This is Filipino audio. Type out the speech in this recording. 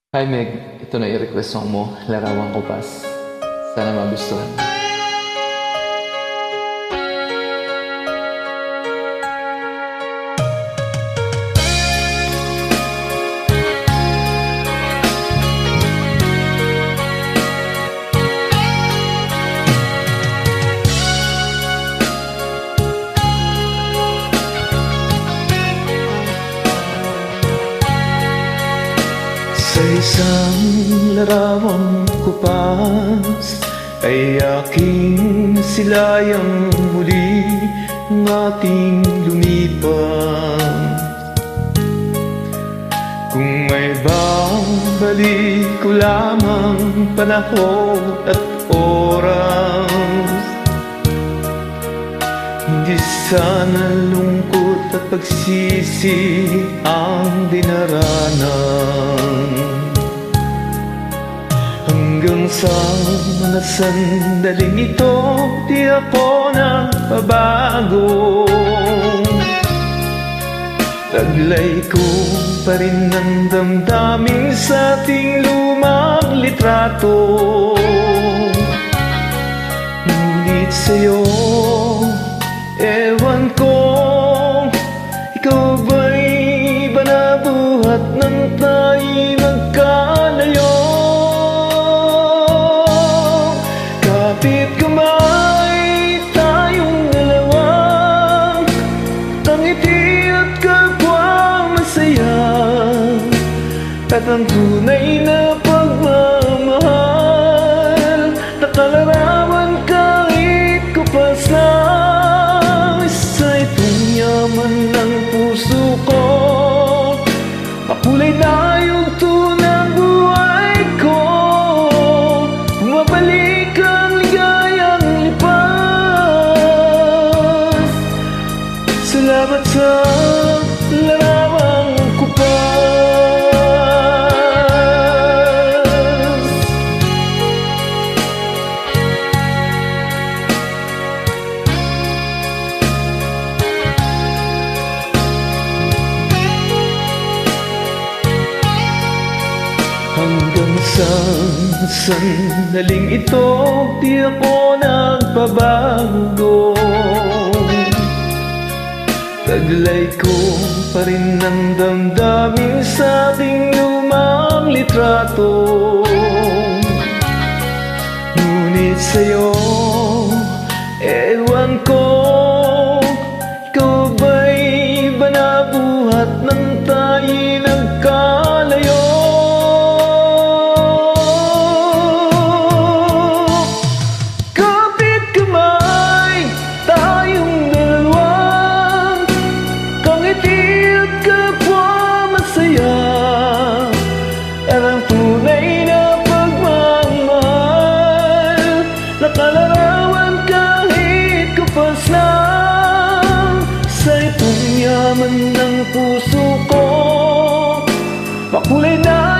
Hi Meg, ito na i-request song mo, Larawan Ko Pas. Sana magustuhan. Sa isang larawang kupas ay aking silayang muli ng ating lumipas. Kung may babalik ko lamang panahon at oras, hindi sana lungkot at pagsisi ang dinaranan. Hanggang sa mga sandaling ito, di ako nagpabago. Taglay ko pa rin ang damdamin sa ating lumang litrato. Ngunit sa'yo, ewan ko, ikaw ba'y ba nabuhat nang tayo'y magkalayo? Kapit kamay tayong dalawa, tangiti at kapwa masaya, at ang tunay na pagmamahal, nakalarawan kahit kupas lang. Sa itong yaman ng puso ko, makulay na yung tunang buhay ko. Bumabalik ang ligayang lipas. Salamat sa larawang kupas. Hanggang sa sandaling ito, di ako nagpabago. Taglay ko pa rin ang damdamin sa ating lumang litrato. Ngunit sa'yo, ewan ko, ikaw ba'y ba nabuhat nang tayo'y nagkalayo? Kapit kamay tayong dalawa, kangiti at kapwa masaya, at ang tunay na pagmamahal, nakalarawan kahit kupas lang. Sa itong yaman ng puso ko, makulay na